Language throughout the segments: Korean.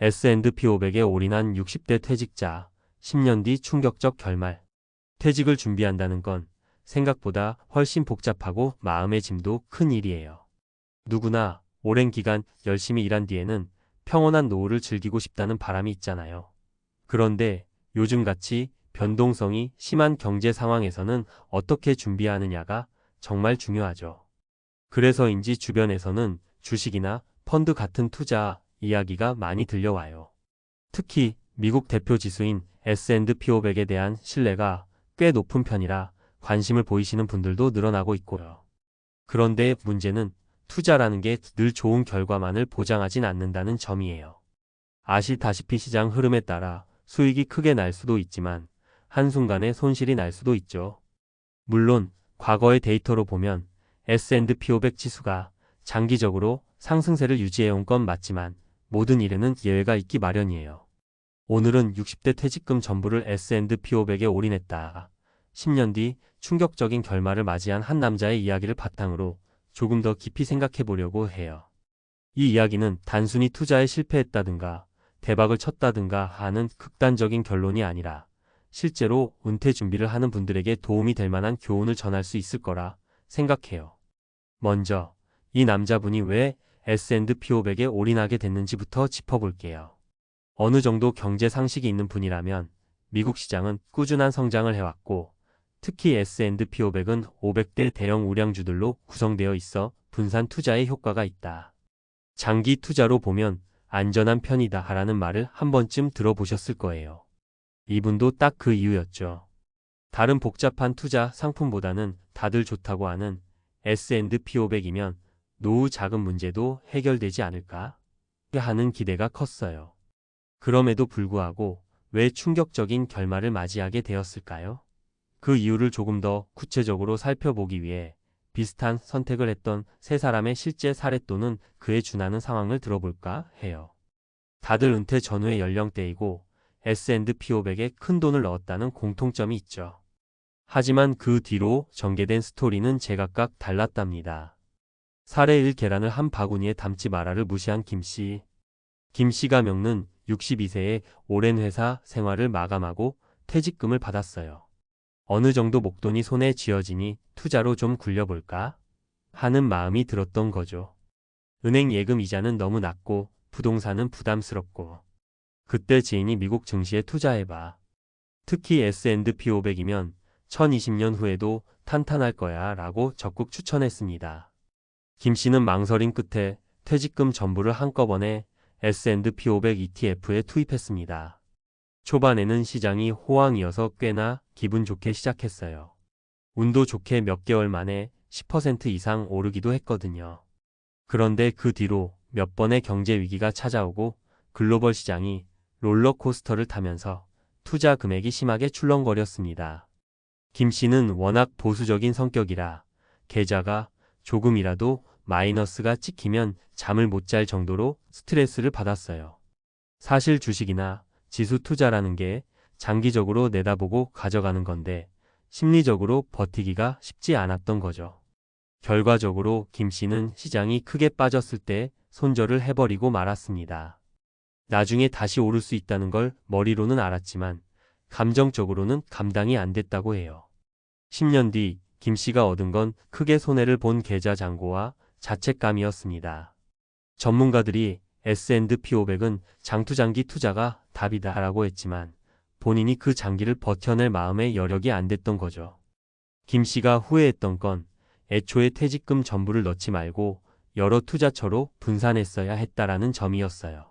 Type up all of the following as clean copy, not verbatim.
S&P 500에 올인한 60대 퇴직자, 10년 뒤 충격적 결말. 퇴직을 준비한다는 건 생각보다 훨씬 복잡하고 마음의 짐도 큰 일이에요. 누구나 오랜 기간 열심히 일한 뒤에는 평온한 노후를 즐기고 싶다는 바람이 있잖아요. 그런데 요즘같이 변동성이 심한 경제 상황에서는 어떻게 준비하느냐가 정말 중요하죠. 그래서인지 주변에서는 주식이나 펀드 같은 투자 이야기가 많이 들려와요. 특히 미국 대표 지수인 S&P 500에 대한 신뢰가 꽤 높은 편이라 관심을 보이시는 분들도 늘어나고 있고요. 그런데 문제는 투자라는 게 늘 좋은 결과만을 보장하진 않는다는 점이에요. 아시다시피 시장 흐름에 따라 수익이 크게 날 수도 있지만 한순간에 손실이 날 수도 있죠. 물론 과거의 데이터로 보면 S&P 500 지수가 장기적으로 상승세를 유지해온 건 맞지만 모든 일에는 예외가 있기 마련이에요. 오늘은 60대 퇴직금 전부를 S&P 500에 올인했다. 10년 뒤 충격적인 결말을 맞이한 한 남자의 이야기를 바탕으로 조금 더 깊이 생각해 보려고 해요. 이 이야기는 단순히 투자에 실패했다든가 대박을 쳤다든가 하는 극단적인 결론이 아니라 실제로 은퇴 준비를 하는 분들에게 도움이 될 만한 교훈을 전할 수 있을 거라 생각해요. 먼저 이 남자분이 왜 S&P 500에 올인하게 됐는지부터 짚어볼게요. 어느 정도 경제 상식이 있는 분이라면 미국 시장은 꾸준한 성장을 해왔고 특히 S&P 500은 500대 대형 우량주들로 구성되어 있어 분산 투자에 효과가 있다. 장기 투자로 보면 안전한 편이다 라는 말을 한 번쯤 들어보셨을 거예요. 이분도 딱 그 이유였죠. 다른 복잡한 투자 상품보다는 다들 좋다고 하는 S&P 500이면 노후 자금 문제도 해결되지 않을까 하는 기대가 컸어요. 그럼에도 불구하고 왜 충격적인 결말을 맞이하게 되었을까요? 그 이유를 조금 더 구체적으로 살펴보기 위해 비슷한 선택을 했던 세 사람의 실제 사례 또는 그에 준하는 상황을 들어볼까 해요. 다들 은퇴 전후의 연령대이고 S&P 500에 큰 돈을 넣었다는 공통점이 있죠. 하지만 그 뒤로 전개된 스토리는 제각각 달랐답니다. 사례 1 계란을 한 바구니에 담지 마라를 무시한 김씨. 김씨가 겪는 62세의 오랜 회사 생활을 마감하고 퇴직금을 받았어요. 어느 정도 목돈이 손에 쥐어지니 투자로 좀 굴려볼까 하는 마음이 들었던 거죠. 은행 예금 이자는 너무 낮고 부동산은 부담스럽고 그때 지인이 미국 증시에 투자해봐. 특히 S&P 500이면 2020년 후에도 탄탄할 거야 라고 적극 추천했습니다. 김 씨는 망설임 끝에 퇴직금 전부를 한꺼번에 S&P 500 ETF에 투입했습니다. 초반에는 시장이 호황이어서 꽤나 기분 좋게 시작했어요. 운도 좋게 몇 개월 만에 10% 이상 오르기도 했거든요. 그런데 그 뒤로 몇 번의 경제 위기가 찾아오고 글로벌 시장이 롤러코스터를 타면서 투자 금액이 심하게 출렁거렸습니다. 김 씨는 워낙 보수적인 성격이라 계좌가 조금이라도 마이너스가 찍히면 잠을 못 잘 정도로 스트레스를 받았어요. 사실 주식이나 지수 투자라는 게 장기적으로 내다보고 가져가는 건데 심리적으로 버티기가 쉽지 않았던 거죠. 결과적으로 김 씨는 시장이 크게 빠졌을 때 손절을 해버리고 말았습니다. 나중에 다시 오를 수 있다는 걸 머리로는 알았지만 감정적으로는 감당이 안 됐다고 해요. 10년 뒤 김 씨가 얻은 건 크게 손해를 본 계좌 잔고와 자책감이었습니다. 전문가들이 S&P 500은 장투장기 투자가 답이다 라고 했지만 본인이 그 장기를 버텨낼 마음의 여력이 안 됐던 거죠. 김 씨가 후회했던 건 애초에 퇴직금 전부를 넣지 말고 여러 투자처로 분산했어야 했다라는 점이었어요.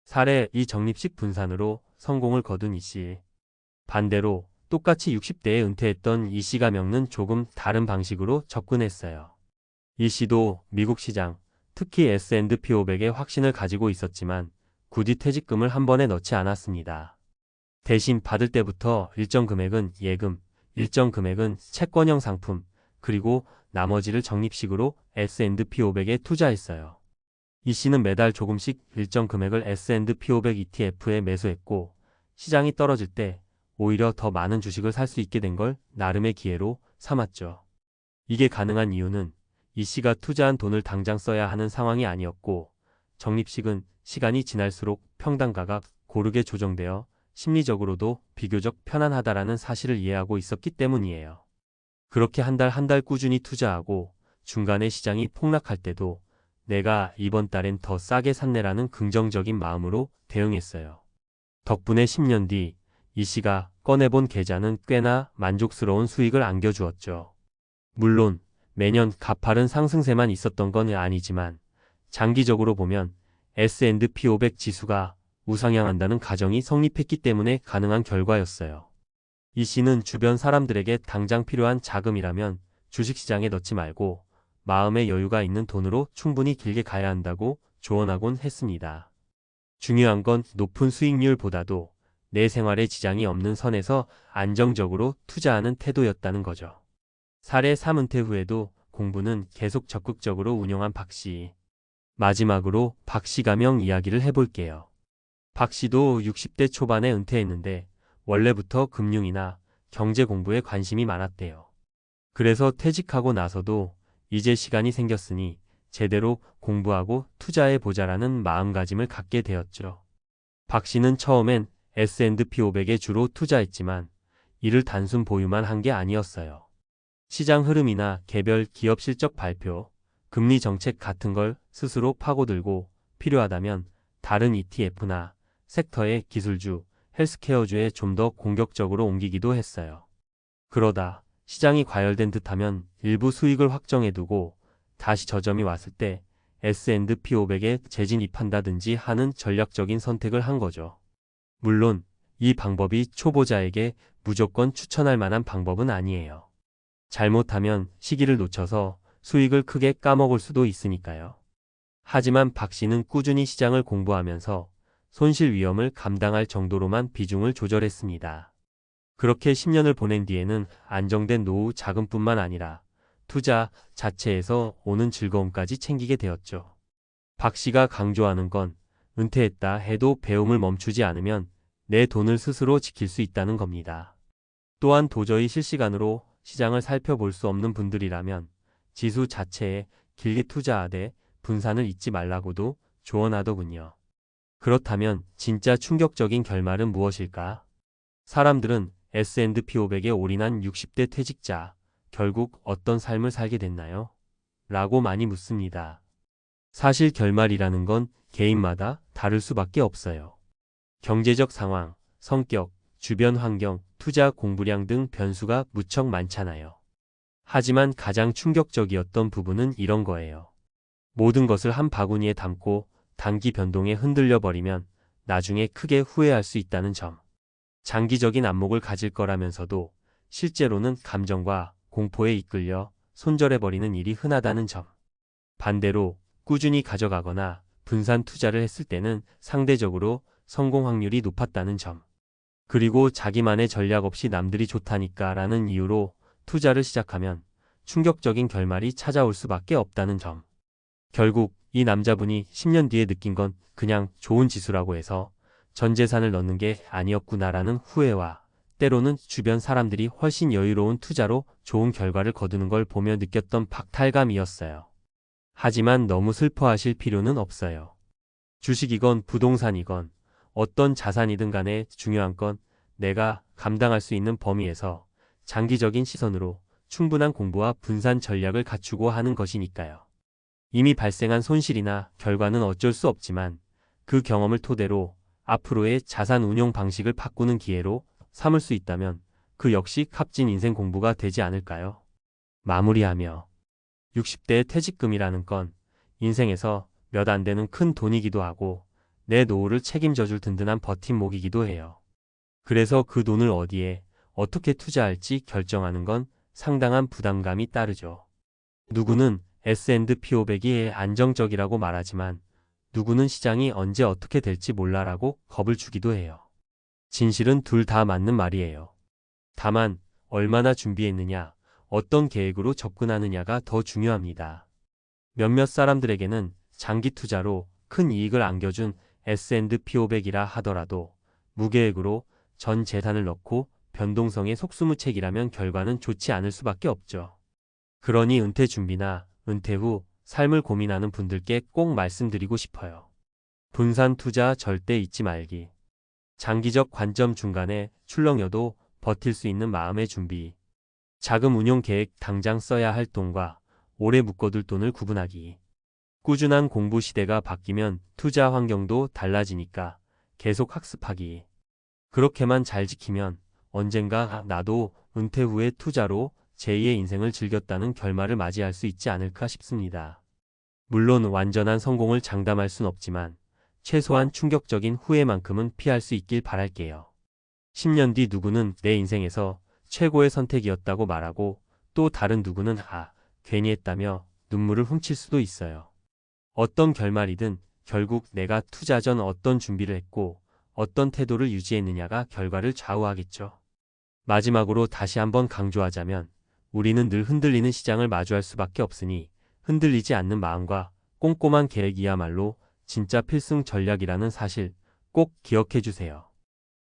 사례 2 적립식 분산으로 성공을 거둔 이 씨. 반대로 똑같이 60대에 은퇴했던 이 씨가 겪는 조금 다른 방식으로 접근했어요. 이 씨도 미국 시장, 특히 S&P 500에 확신을 가지고 있었지만 굳이 퇴직금을 한 번에 넣지 않았습니다. 대신 받을 때부터 일정 금액은 예금, 일정 금액은 채권형 상품, 그리고 나머지를 적립식으로 S&P 500에 투자했어요. 이 씨는 매달 조금씩 일정 금액을 S&P 500 ETF에 매수했고 시장이 떨어질 때 오히려 더 많은 주식을 살 수 있게 된 걸 나름의 기회로 삼았죠. 이게 가능한 이유는 이 씨가 투자한 돈을 당장 써야 하는 상황이 아니었고 적립식은 시간이 지날수록 평단가가 고르게 조정되어 심리적으로도 비교적 편안하다라는 사실을 이해하고 있었기 때문이에요. 그렇게 한 달 꾸준히 투자하고 중간에 시장이 폭락할 때도 내가 이번 달엔 더 싸게 샀네라는 긍정적인 마음으로 대응했어요. 덕분에 10년 뒤 이 씨가 꺼내본 계좌는 꽤나 만족스러운 수익을 안겨주었죠. 물론 매년 가파른 상승세만 있었던 건 아니지만 장기적으로 보면 S&P 500 지수가 우상향한다는 가정이 성립했기 때문에 가능한 결과였어요. 이 씨는 주변 사람들에게 당장 필요한 자금이라면 주식시장에 넣지 말고 마음의 여유가 있는 돈으로 충분히 길게 가야 한다고 조언하곤 했습니다. 중요한 건 높은 수익률보다도 내 생활에 지장이 없는 선에서 안정적으로 투자하는 태도였다는 거죠. 사례 3 은퇴 후에도 공부는 계속 적극적으로 운영한 박 씨. 마지막으로 박 씨 가명 이야기를 해볼게요. 박 씨도 60대 초반에 은퇴했는데 원래부터 금융이나 경제 공부에 관심이 많았대요. 그래서 퇴직하고 나서도 이제 시간이 생겼으니 제대로 공부하고 투자해보자라는 마음가짐을 갖게 되었죠. 박 씨는 처음엔 S&P 500에 주로 투자했지만 이를 단순 보유만 한 게 아니었어요. 시장 흐름이나 개별 기업 실적 발표, 금리 정책 같은 걸 스스로 파고들고 필요하다면 다른 ETF나 섹터의 기술주, 헬스케어주에 좀 더 공격적으로 옮기기도 했어요. 그러다 시장이 과열된 듯하면 일부 수익을 확정해두고 다시 저점이 왔을 때 S&P 500에 재진입한다든지 하는 전략적인 선택을 한 거죠. 물론 이 방법이 초보자에게 무조건 추천할 만한 방법은 아니에요. 잘못하면 시기를 놓쳐서 수익을 크게 까먹을 수도 있으니까요. 하지만 박 씨는 꾸준히 시장을 공부하면서 손실 위험을 감당할 정도로만 비중을 조절했습니다. 그렇게 10년을 보낸 뒤에는 안정된 노후 자금뿐만 아니라 투자 자체에서 오는 즐거움까지 챙기게 되었죠. 박 씨가 강조하는 건 은퇴했다 해도 배움을 멈추지 않으면 내 돈을 스스로 지킬 수 있다는 겁니다. 또한 도저히 실시간으로 시장을 살펴볼 수 없는 분들이라면 지수 자체에 길게 투자하되 분산을 잊지 말라고도 조언하더군요. 그렇다면 진짜 충격적인 결말은 무엇일까? 사람들은 S&P 500에 올인한 60대 퇴직자, 결국 어떤 삶을 살게 됐나요? 라고 많이 묻습니다. 사실 결말이라는 건 개인마다 다를 수밖에 없어요. 경제적 상황, 성격, 주변 환경, 투자 공부량 등 변수가 무척 많잖아요. 하지만 가장 충격적이었던 부분은 이런 거예요. 모든 것을 한 바구니에 담고 단기 변동에 흔들려 버리면 나중에 크게 후회할 수 있다는 점. 장기적인 안목을 가질 거라면서도 실제로는 감정과 공포에 이끌려 손절해버리는 일이 흔하다는 점. 반대로 꾸준히 가져가거나 분산 투자를 했을 때는 상대적으로 성공 확률이 높았다는 점. 그리고 자기만의 전략 없이 남들이 좋다니까 라는 이유로 투자를 시작하면 충격적인 결말이 찾아올 수밖에 없다는 점. 결국 이 남자분이 10년 뒤에 느낀 건 그냥 좋은 지수라고 해서 전 재산을 넣는 게 아니었구나라는 후회와 때로는 주변 사람들이 훨씬 여유로운 투자로 좋은 결과를 거두는 걸 보며 느꼈던 박탈감이었어요. 하지만 너무 슬퍼하실 필요는 없어요. 주식이건 부동산이건 어떤 자산이든 간에 중요한 건 내가 감당할 수 있는 범위에서 장기적인 시선으로 충분한 공부와 분산 전략을 갖추고 하는 것이니까요. 이미 발생한 손실이나 결과는 어쩔 수 없지만 그 경험을 토대로 앞으로의 자산 운용 방식을 바꾸는 기회로 삼을 수 있다면 그 역시 값진 인생 공부가 되지 않을까요? 마무리하며 60대의 퇴직금이라는 건 인생에서 몇 안 되는 큰 돈이기도 하고 내 노후를 책임져줄 든든한 버팀목이기도 해요. 그래서 그 돈을 어디에 어떻게 투자할지 결정하는 건 상당한 부담감이 따르죠. 누구는 S&P 500이 안정적이라고 말하지만 누구는 시장이 언제 어떻게 될지 몰라라고 겁을 주기도 해요. 진실은 둘 다 맞는 말이에요. 다만 얼마나 준비했느냐, 어떤 계획으로 접근하느냐가 더 중요합니다. 몇몇 사람들에게는 장기 투자로 큰 이익을 안겨준 S&P 500이라 하더라도 무계획으로 전 재산을 넣고 변동성에 속수무책이라면 결과는 좋지 않을 수밖에 없죠. 그러니 은퇴 준비나 은퇴 후 삶을 고민하는 분들께 꼭 말씀드리고 싶어요. 분산 투자 절대 잊지 말기. 장기적 관점 중간에 출렁여도 버틸 수 있는 마음의 준비. 자금 운용 계획 당장 써야 할 돈과 오래 묶어둘 돈을 구분하기. 꾸준한 공부 시대가 바뀌면 투자 환경도 달라지니까 계속 학습하기. 그렇게만 잘 지키면 언젠가 나도 은퇴 후에 투자로 제2의 인생을 즐겼다는 결말을 맞이할 수 있지 않을까 싶습니다. 물론 완전한 성공을 장담할 순 없지만 최소한 충격적인 후회만큼은 피할 수 있길 바랄게요. 10년 뒤 누구는 내 인생에서 최고의 선택이었다고 말하고 또 다른 누구는 괜히 했다며 눈물을 훔칠 수도 있어요. 어떤 결말이든 결국 내가 투자 전 어떤 준비를 했고 어떤 태도를 유지했느냐가 결과를 좌우하겠죠. 마지막으로 다시 한번 강조하자면 우리는 늘 흔들리는 시장을 마주할 수밖에 없으니 흔들리지 않는 마음과 꼼꼼한 계획이야말로 진짜 필승 전략이라는 사실 꼭 기억해 주세요.